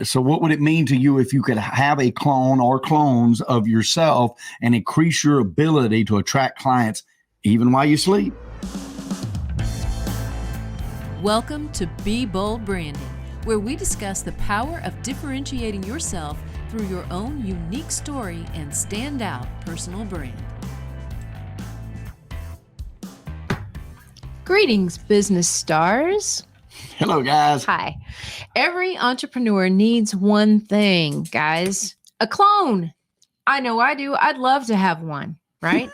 So what would it mean to you if you could have a clone or clones of yourself and increase your ability to attract clients even while you sleep? Welcome to Be Bold Branding, where we discuss the power of differentiating yourself through your own unique story and standout personal brand. Greetings, business stars. Hello, guys. Hi. Every entrepreneur needs one thing, guys. A clone. I know I do. I'd love to have one, right?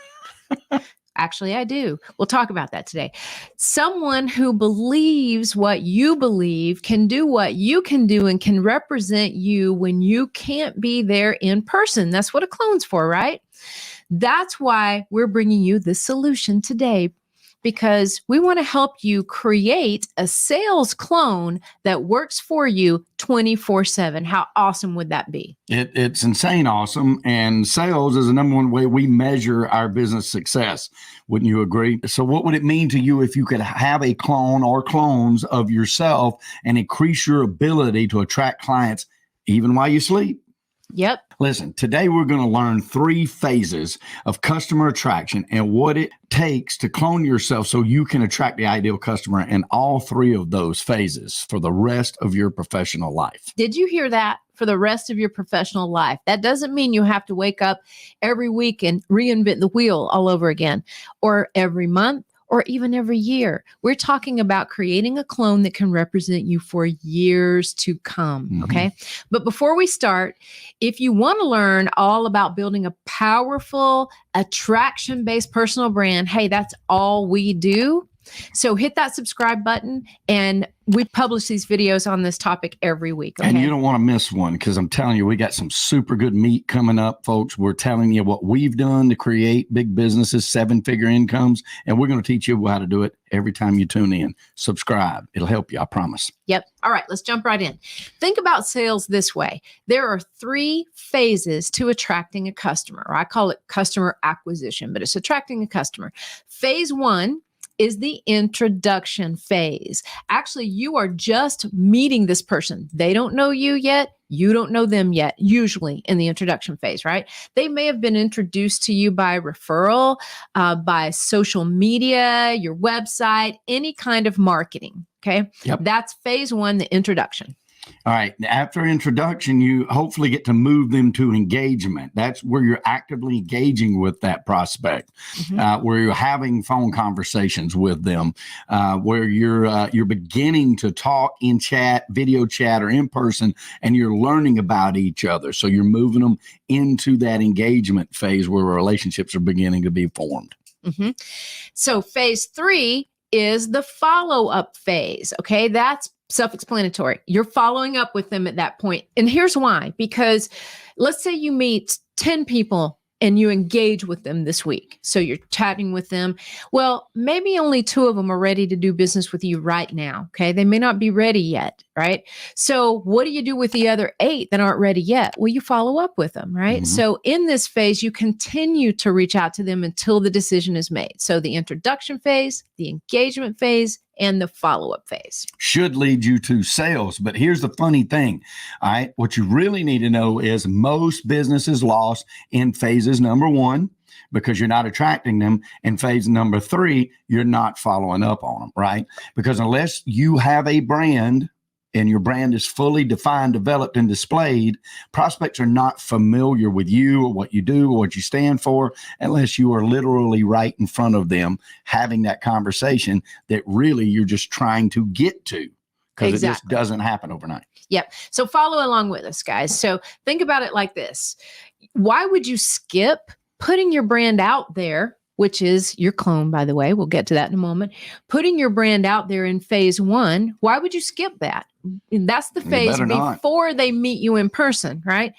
Actually, I do. We'll talk about that today. Someone who believes what you believe, can do what you can do, and can represent you when you can't be there in person. That's what a clone's for, right? That's why we're bringing you this solution today, because we want to help you create a sales clone that works for you 24/7. How awesome would that be? It's insane awesome. And sales is the number one way we measure our business success. Wouldn't you agree? So what would it mean to you if you could have a clone or clones of yourself and increase your ability to attract clients even while you sleep? Yep. Listen, today we're going to learn 3 phases of customer attraction and what it takes to clone yourself so you can attract the ideal customer in all 3 of those phases for the rest of your professional life. Did you hear that? For the rest of your professional life. That doesn't mean you have to wake up every week and reinvent the wheel all over again, or every month, or even every year. We're talking about creating a clone that can represent you for years to come, okay? But before we start, if you want to learn all about building a powerful, attraction-based personal brand, hey, that's all we do. So hit that subscribe button, and we publish these videos on this topic every week. Okay? And you don't want to miss one, because I'm telling you, we got some super good meat coming up, folks. We're telling you what we've done to create big businesses, 7-figure incomes, and we're going to teach you how to do it every time you tune in. Subscribe. It'll help you, I promise. Yep. All right, let's jump right in. Think about sales this way. There are 3 phases to attracting a customer. I call it customer acquisition, but it's attracting a customer. Phase 1 is the introduction phase. Actually, you are just meeting this person. They don't know you yet. You don't know them yet, usually in the introduction phase, right? They may have been introduced to you by referral, by social media, your website, any kind of marketing, okay? Yep. That's phase 1, the introduction. All right. After introduction, you hopefully get to move them to engagement. That's where you're actively engaging with that prospect, where you're having phone conversations with them, where you're beginning to talk in chat, video chat, or in person, and you're learning about each other. So you're moving them into that engagement phase where relationships are beginning to be formed. So phase 3 is the follow-up phase. Okay, that's self-explanatory. You're following up with them at that point. And here's why. Because let's say you meet 10 people and you engage with them this week. So you're chatting with them. Well, maybe only 2 of them are ready to do business with you right now. Okay. They may not be ready yet. Right. So what do you do with the other 8 that aren't ready yet? Well, you follow up with them. Right. So in this phase, you continue to reach out to them until the decision is made. So the introduction phase, the engagement phase, and the follow-up phase should lead you to sales. But here's the funny thing. All right. What you really need to know is most businesses lost in phases number 1, because you're not attracting them. In phase number 3, you're not following up on them, right? Because unless you have a brand and your brand is fully defined, developed, and displayed, prospects are not familiar with you or what you do or what you stand for, unless you are literally right in front of them having that conversation that really you're just trying to get to, because it just doesn't happen overnight. Yep. So follow along with us, guys. So think about it like this. Why would you skip putting your brand out there, which is your clone, by the way? We'll get to that in a moment. Putting your brand out there in phase 1, why would you skip that? And that's the phase before they meet you in person, right?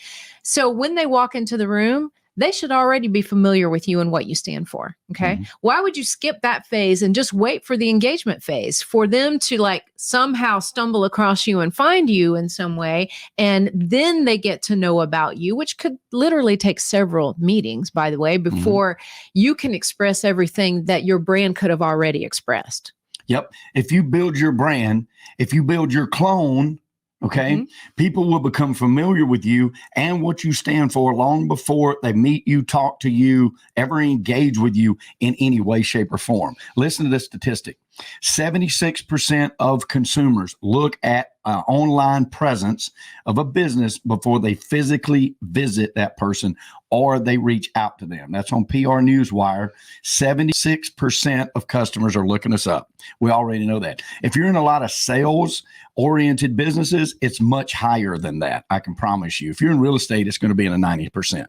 So when they walk into the room, they should already be familiar with you and what you stand for. Okay. Why would you skip that phase and just wait for the engagement phase for them to like somehow stumble across you and find you in some way? And then they get to know about you, which could literally take several meetings, by the way, before you can express everything that your brand could have already expressed. Yep. If you build your brand, if you build your clone Okay. People will become familiar with you and what you stand for long before they meet you, talk to you, ever engage with you in any way, shape, or form. Listen to this statistic. 76% of consumers look at online presence of a business before they physically visit that person or they reach out to them. That's on PR Newswire. 76% of customers are looking us up. We already know that. If you're in a lot of sales-oriented businesses, it's much higher than that. I can promise you. If you're in real estate, it's going to be in the 90%.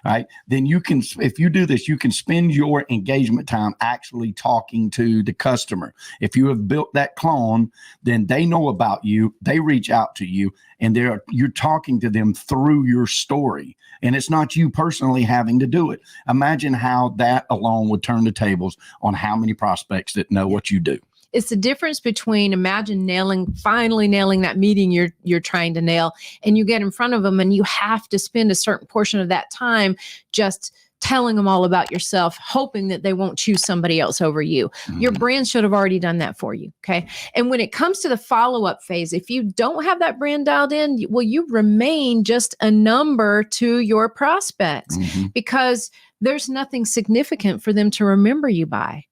All right. Then you can, if you do this, you can spend your engagement time actually talking to the customer. If you have built that clone, then they know about you, they reach out to you, and you're talking to them through your story. And it's not you personally having to do it. Imagine how that alone would turn the tables on how many prospects that know what you do. It's the difference between finally nailing that meeting you're trying to nail, and you get in front of them and you have to spend a certain portion of that time just telling them all about yourself, hoping that they won't choose somebody else over you. Your brand should have already done that for you. Okay. And when it comes to the follow-up phase, if you don't have that brand dialed in, you remain just a number to your prospects because there's nothing significant for them to remember you by.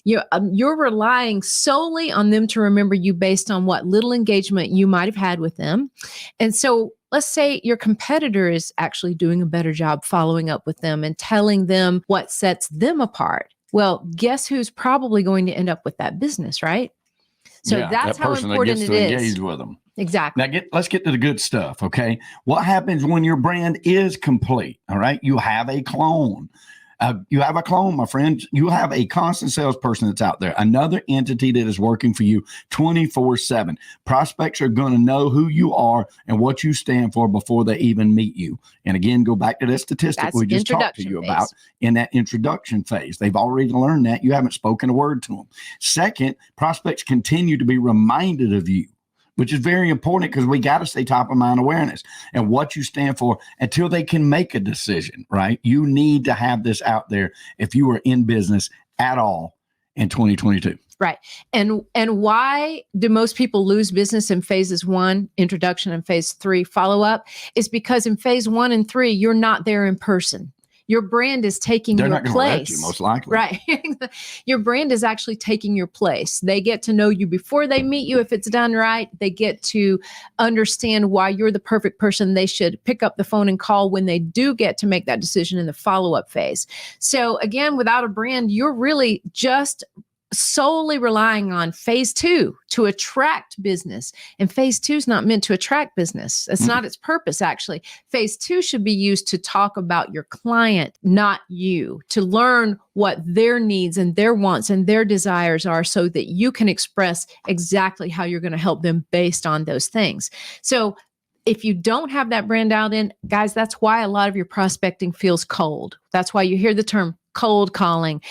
You're relying solely on them to remember you based on what little engagement you might have had with them. And so let's say your competitor is actually doing a better job following up with them and telling them what sets them apart. Well, guess who's probably going to end up with that business, right? So that's how important it is. Engage with them. Exactly. Now let's get to the good stuff. Okay. What happens when your brand is complete? All right. You have a clone. My friend. You have a constant salesperson that's out there, another entity that is working for you 24/7. Prospects are going to know who you are and what you stand for before they even meet you. And again, go back to that statistic we just talked to you about in that introduction phase. They've already learned that. You haven't spoken a word to them. Second, prospects continue to be reminded of you, which is very important because we got to stay top of mind awareness and what you stand for until they can make a decision, right? You need to have this out there if you are in business at all in 2022. Right. And why do most people lose business in phases 1, introduction, and phase 3, follow-up? Is because in phase 1 and 3, you're not there in person. Your brand is taking your place. They're not going to let you, most likely. Right. Your brand is actually taking your place. They get to know you before they meet you. If it's done right, they get to understand why you're the perfect person they should pick up the phone and call when they do get to make that decision in the follow-up phase. So again, without a brand, you're really just solely relying on phase 2 to attract business. And phase 2 is not meant to attract business. That's not its purpose, actually. Phase 2 should be used to talk about your client, not you, to learn what their needs and their wants and their desires are so that you can express exactly how you're going to help them based on those things. So if you don't have that brand out in, guys, that's why a lot of your prospecting feels cold. That's why you hear the term cold calling.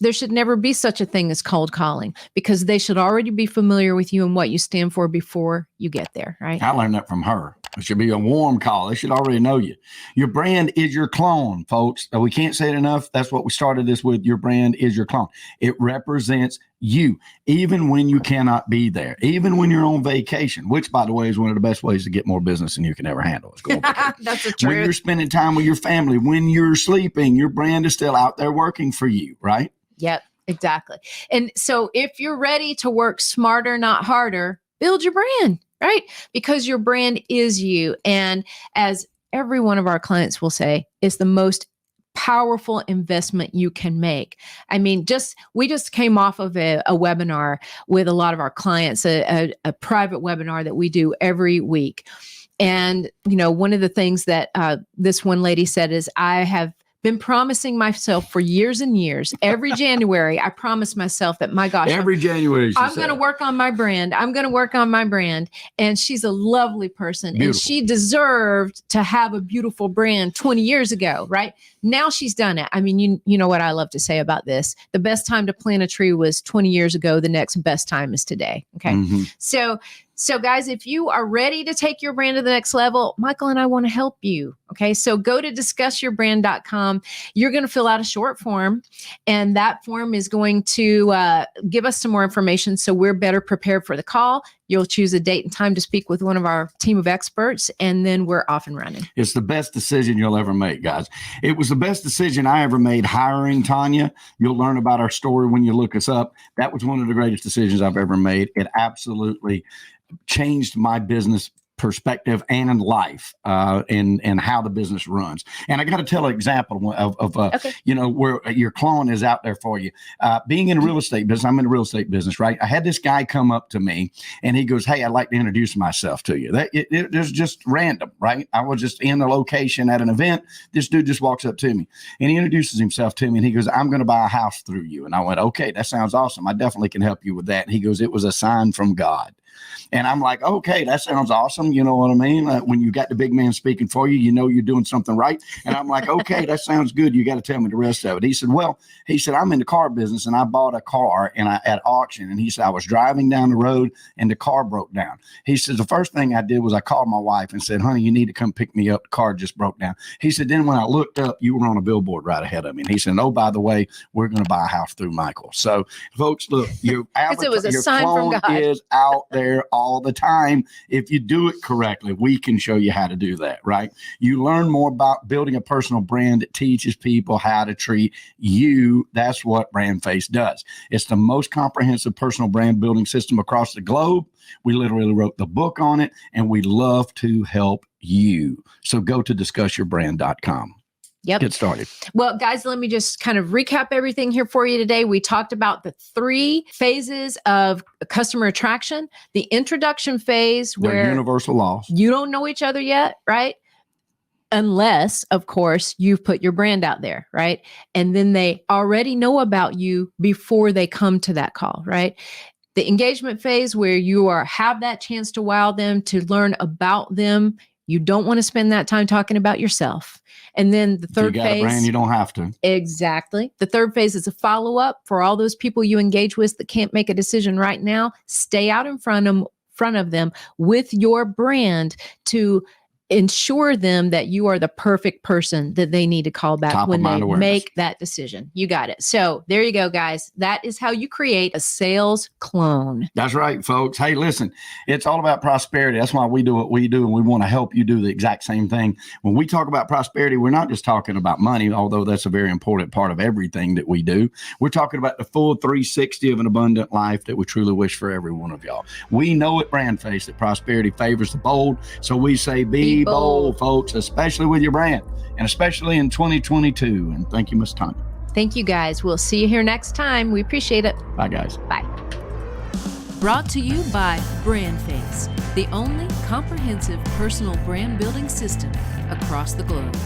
There should never be such a thing as cold calling because they should already be familiar with you and what you stand for before you get there, right? I learned that from her. It should be a warm call. They should already know you. Your brand is your clone, folks. We can't say it enough. That's what we started this with. Your brand is your clone. It represents you, even when you cannot be there, even when you're on vacation, which, by the way, is one of the best ways to get more business than you can ever handle. That's the truth. When you're spending time with your family, when you're sleeping, your brand is still out there working for you, right? Yep, exactly. And so if you're ready to work smarter, not harder, build your brand, right? Because your brand is you. And as every one of our clients will say, it's the most powerful investment you can make. I mean, we just came off of a webinar with a lot of our clients, a private webinar that we do every week. And, one of the things that this one lady said is, I have been promising myself for years and years. Every January, I promise myself that, my gosh, every January, I'm going to work on my brand. I'm going to work on my brand. And she's a lovely person. Beautiful. And she deserved to have a beautiful brand 20 years ago, right? Now she's done it. I mean, you know what I love to say about this. The best time to plant a tree was 20 years ago. The next best time is today. Okay. Mm-hmm. So guys, if you are ready to take your brand to the next level, Michael and I want to help you. Okay. So go to discussyourbrand.com. You're going to fill out a short form, and that form is going to give us some more information so we're better prepared for the call. You'll choose a date and time to speak with one of our team of experts, and then we're off and running. It's the best decision you'll ever make, guys. It was the best decision I ever made hiring Tanya. You'll learn about our story when you look us up. That was one of the greatest decisions I've ever made. It absolutely changed my business perspective and life and how the business runs. And I got to tell an example of where your clone is out there for you. Being in a real estate business, I'm in a real estate business, right? I had this guy come up to me and he goes, "Hey, I'd like to introduce myself to you." It was just random, right? I was just in the location at an event. This dude just walks up to me and he introduces himself to me and he goes, "I'm going to buy a house through you." And I went, "Okay, that sounds awesome. I definitely can help you with that." And he goes, "It was a sign from God." And I'm like, "Okay, that sounds awesome." You know what I mean? When you got the big man speaking for you, you know you're doing something right. And I'm like, "Okay, that sounds good. You got to tell me the rest of it." He said, "I'm in the car business and I bought a car at auction." And he said, "I was driving down the road and the car broke down." He said, "The first thing I did was I called my wife and said, 'Honey, you need to come pick me up. The car just broke down.'" He said, "Then when I looked up, you were on a billboard right ahead of me." And he said, "Oh, by the way, we're going to buy a house through Michael." So folks, look, your clone is out there all the time. If you do it correctly, we can show you how to do that, right? You learn more about building a personal brand that teaches people how to treat you. That's what BrandFace does. It's the most comprehensive personal brand building system across the globe. We literally wrote the book on it, and we love to help you. So go to discussyourbrand.com. Yep. Get started. Well, guys, let me just kind of recap everything here for you today. We talked about the 3 phases of customer attraction. The introduction phase, They're where universal laws. you don't know each other yet, right? Unless, of course, you've put your brand out there, right? And then they already know about you before they come to that call, right? The engagement phase, where you have that chance to wow them, to learn about them. You don't want to spend that time talking about yourself. And then the third phase. You got a brand, you don't have to. Exactly. The third phase is a follow-up for all those people you engage with that can't make a decision right now. Stay out in front of them with your brand to ensure them that you are the perfect person that they need to call back when they make that decision. You got it. So there you go, guys. That is how you create a sales clone. That's right, folks. Hey, listen, it's all about prosperity. That's why we do what we do, and we want to help you do the exact same thing. When we talk about prosperity, we're not just talking about money, although that's a very important part of everything that we do. We're talking about the full 360 of an abundant life that we truly wish for every one of y'all. We know at BrandFace that prosperity favors the bold, so we say be bold, folks, especially with your brand, and especially in 2022. And thank you, Ms. Tanya. Thank you, guys. We'll see you here next time. We appreciate it. Bye, guys. Bye. Brought to you by BrandFace, the only comprehensive personal brand building system across the globe.